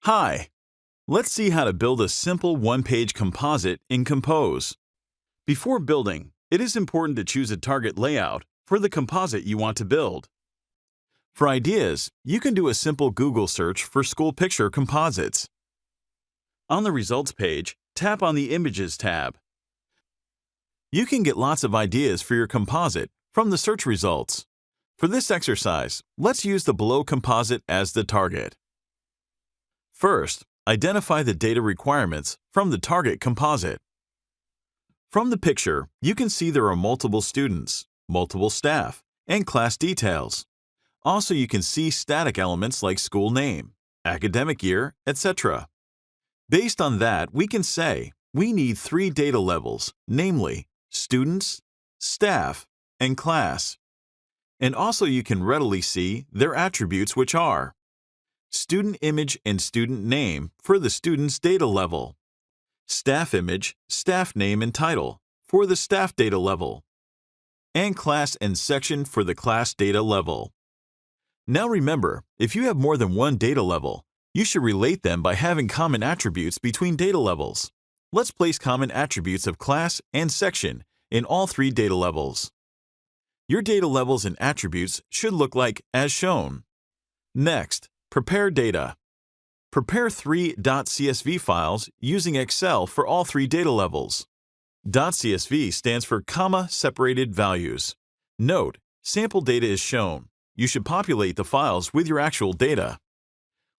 Hi! Let's see how to build a simple one-page composite in Composz. Before building, it is important to choose a target layout for the composite you want to build. For ideas, you can do a simple Google search for school picture composites. On the results page, tap on the Images tab. You can get lots of ideas for your composite from the search results. For this exercise, let's use the below composite as the target. First, identify the data requirements from the target composite. From the picture, you can see there are multiple students, multiple staff, and class details. Also, you can see static elements like school name, academic year, etc. Based on that, we can say we need 3 data levels, namely students, staff, and class. And also you can readily see their attributes, which are student image and student name for the student's data level, staff image, staff name and title for the staff data level, and class and section for the class data level. Now remember, if you have more than one data level, you should relate them by having common attributes between data levels. Let's place common attributes of class and section in all 3 data levels. Your data levels and attributes should look like as shown. Next, prepare data. Prepare 3 .csv files using Excel for all 3 data levels. .csv stands for comma separated values. Note, sample data is shown. You should populate the files with your actual data.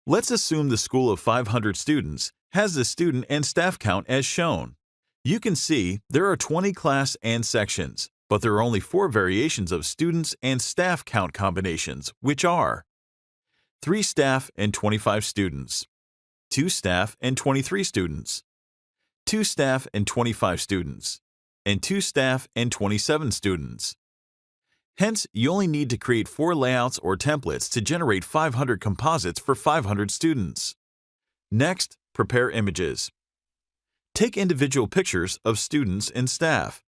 Let's assume the school of 500 students has the student and staff count as shown. You can see there are 20 class and sections, but there are only 4 variations of students and staff count combinations, which are 3 staff and 25 students, 2 staff and 23 students, 2 staff and 25 students, and 2 staff and 27 students. Hence, you only need to create 4 layouts or templates to generate 500 composites for 500 students. Next, prepare images. Take individual pictures of students and staff.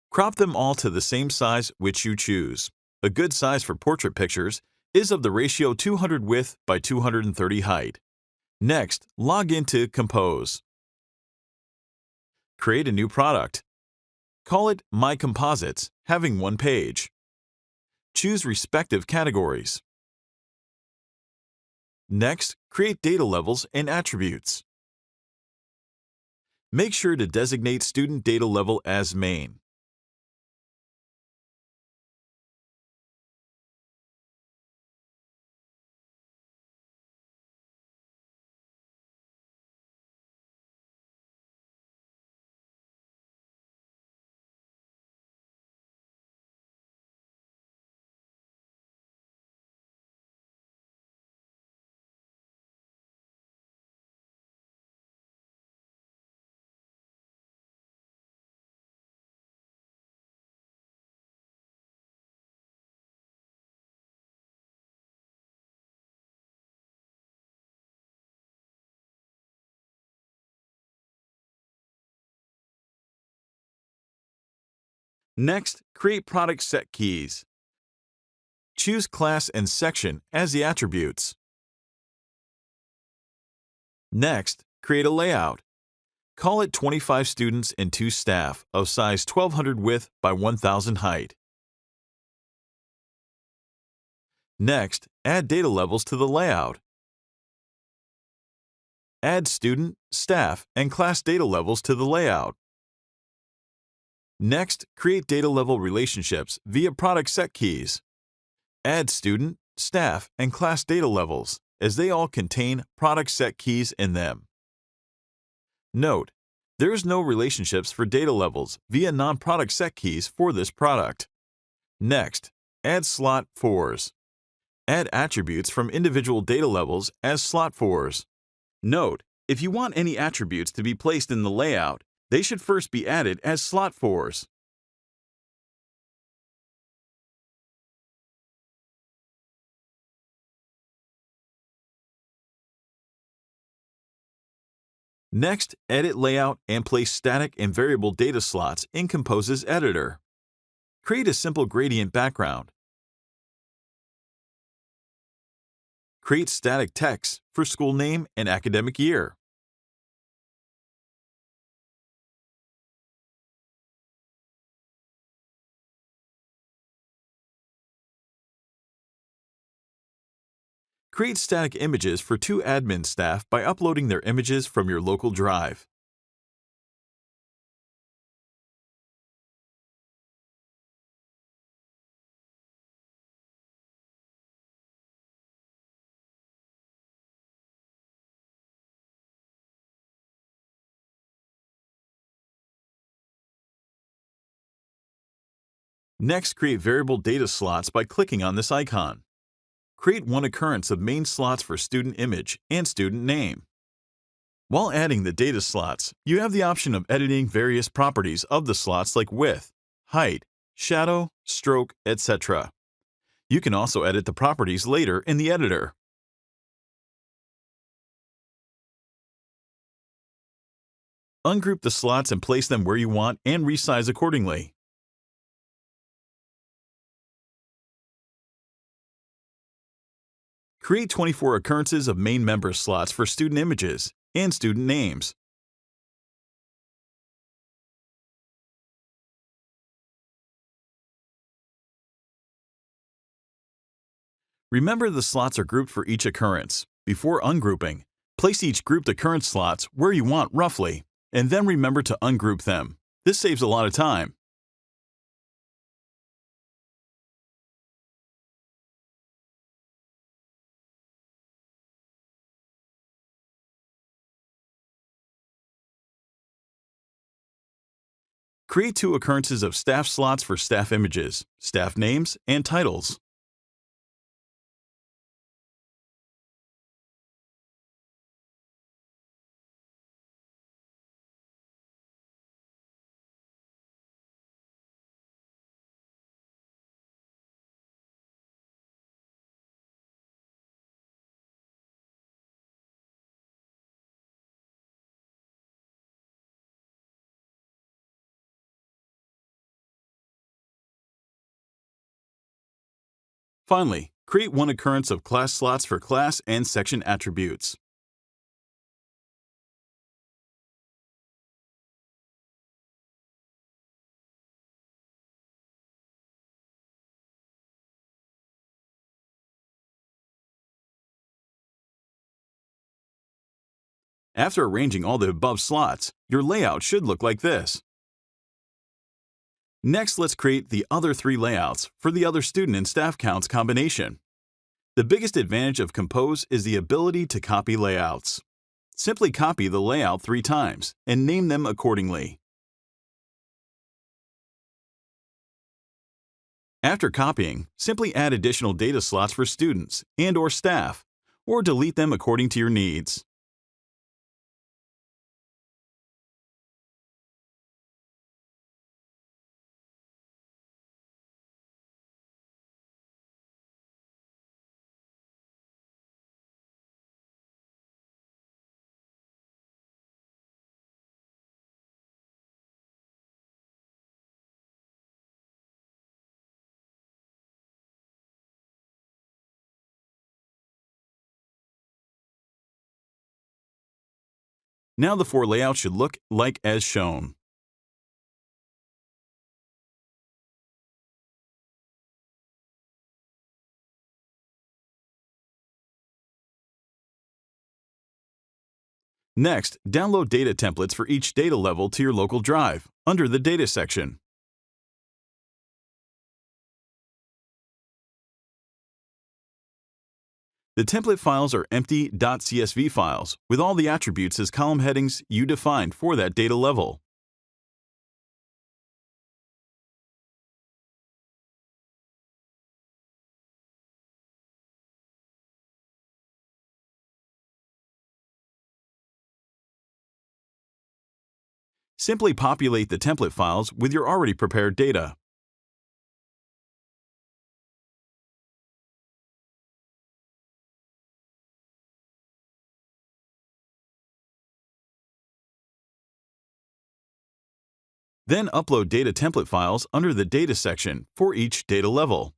Crop them all to the same size which you choose. A good size for portrait pictures is of the ratio 200 width by 230 height. Next, log into Composz. Create a new product. Call it My Composites, having 1 page. Choose respective categories. Next, create data levels and attributes. Make sure to designate student data level as main. Next, create product set keys. Choose class and section as the attributes. Next, create a layout. Call it 25 students and 2 staff of size 1200 width by 1000 height. Next, add data levels to the layout. Add student, staff, and class data levels to the layout. Next, create data level relationships via product set keys. Add student, staff, and class data levels, as they all contain product set keys in them. Note, there is no relationships for data levels via non-product set keys for this product. Next, add slot 4s. Add attributes from individual data levels as slot 4s. Note, if you want any attributes to be placed in the layout, they should first be added as slot 4s. Next, edit layout and place static and variable data slots in Composz's editor. Create a simple gradient background. Create static text for school name and academic year. Create static images for 2 admin staff by uploading their images from your local drive. Next, create variable data slots by clicking on this icon. Create one occurrence of main slots for student image and student name. While adding the data slots, you have the option of editing various properties of the slots like width, height, shadow, stroke, etc. You can also edit the properties later in the editor. Ungroup the slots and place them where you want and resize accordingly. Create 24 occurrences of main member slots for student images and student names. Remember the slots are grouped for each occurrence. Before ungrouping, place each grouped occurrence slots where you want roughly, and then remember to ungroup them. This saves a lot of time. Create 2 occurrences of staff slots for staff images, staff names, and titles. Finally, create one occurrence of class slots for class and section attributes. After arranging all the above slots, your layout should look like this. Next, let's create the other 3 layouts for the other student and staff counts combination. The biggest advantage of Composz is the ability to copy layouts. Simply copy the layout 3 times and name them accordingly. After copying, simply add additional data slots for students and/or staff, or delete them according to your needs. Now the 4 layouts should look like as shown. Next, download data templates for each data level to your local drive under the Data section. The template files are empty .csv files with all the attributes as column headings you defined for that data level. Simply populate the template files with your already prepared data. Then upload data template files under the Data section for each data level.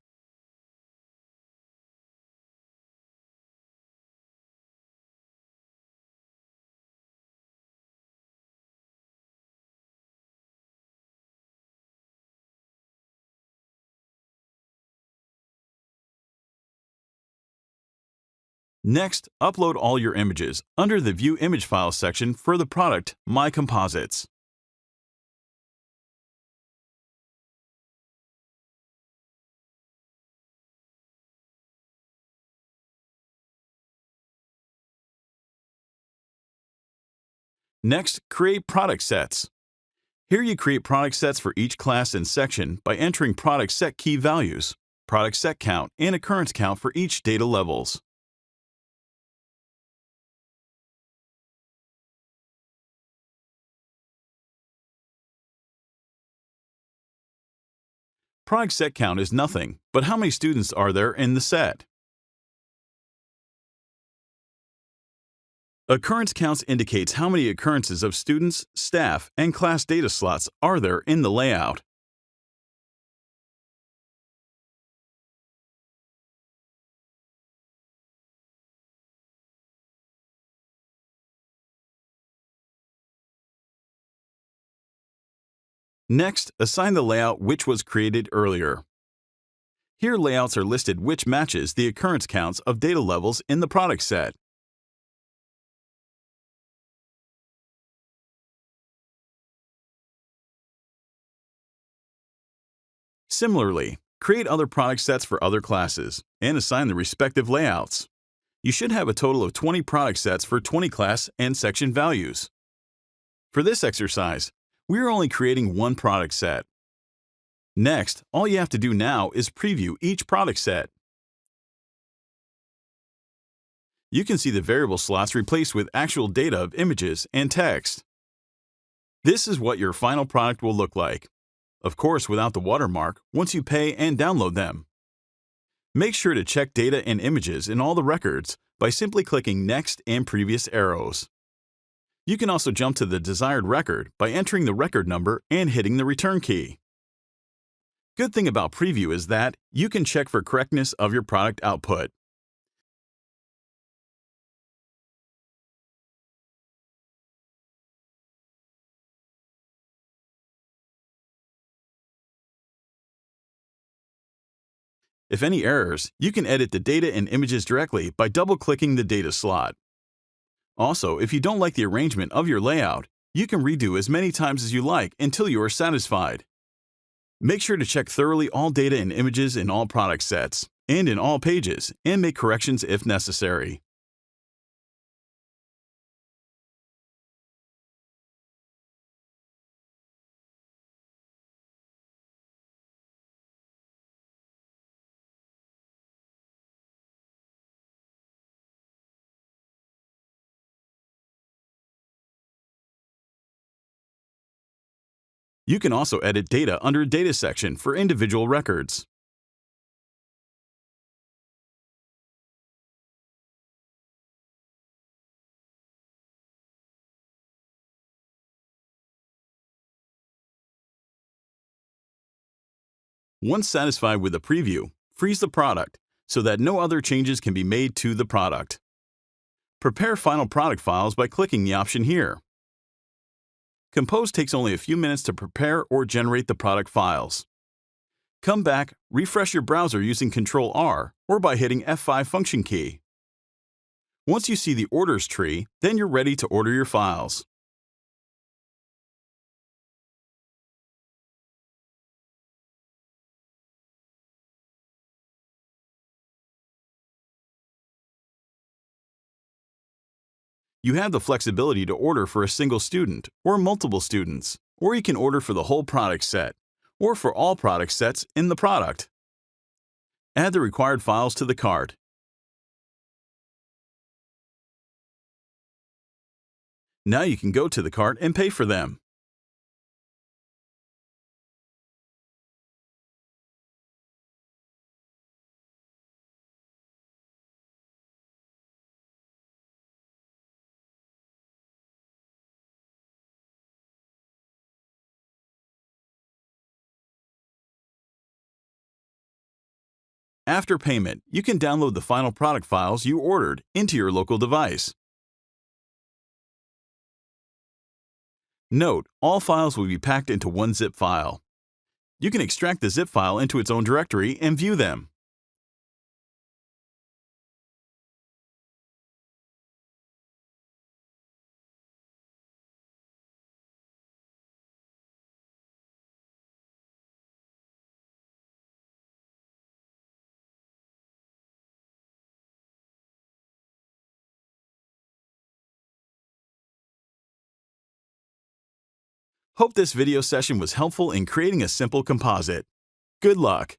Next, upload all your images under the View Image Files section for the product My Composites. Next, create product sets. Here you create product sets for each class and section by entering product set key values, product set count, and occurrence count for each data levels. Product set count is nothing, but how many students are there in the set? Occurrence counts indicates how many occurrences of students, staff, and class data slots are there in the layout. Next, assign the layout which was created earlier. Here layouts are listed which matches the occurrence counts of data levels in the product set. Similarly, create other product sets for other classes and assign the respective layouts. You should have a total of 20 product sets for 20 class and section values. For this exercise, we are only creating one product set. Next, all you have to do now is preview each product set. You can see the variable slots replaced with actual data of images and text. This is what your final product will look like. Of course, without the watermark, once you pay and download them. Make sure to check data and images in all the records by simply clicking Next and Previous arrows. You can also jump to the desired record by entering the record number and hitting the Return key. Good thing about Preview is that you can check for correctness of your product output. If any errors, you can edit the data and images directly by double-clicking the data slot. Also, if you don't like the arrangement of your layout, you can redo as many times as you like until you are satisfied. Make sure to check thoroughly all data and images in all product sets and in all pages and make corrections if necessary. You can also edit data under Data section for individual records. Once satisfied with the preview, freeze the product so that no other changes can be made to the product. Prepare final product files by clicking the option here. Composz takes only a few minutes to prepare or generate the product files. Come back, refresh your browser using Ctrl-R or by hitting F5 function key. Once you see the orders tree, then you're ready to order your files. You have the flexibility to order for a single student or multiple students, or you can order for the whole product set, or for all product sets in the product. Add the required files to the cart. Now you can go to the cart and pay for them. After payment, you can download the final product files you ordered into your local device. Note, all files will be packed into one zip file. You can extract the zip file into its own directory and view them. Hope this video session was helpful in creating a simple composite. Good luck!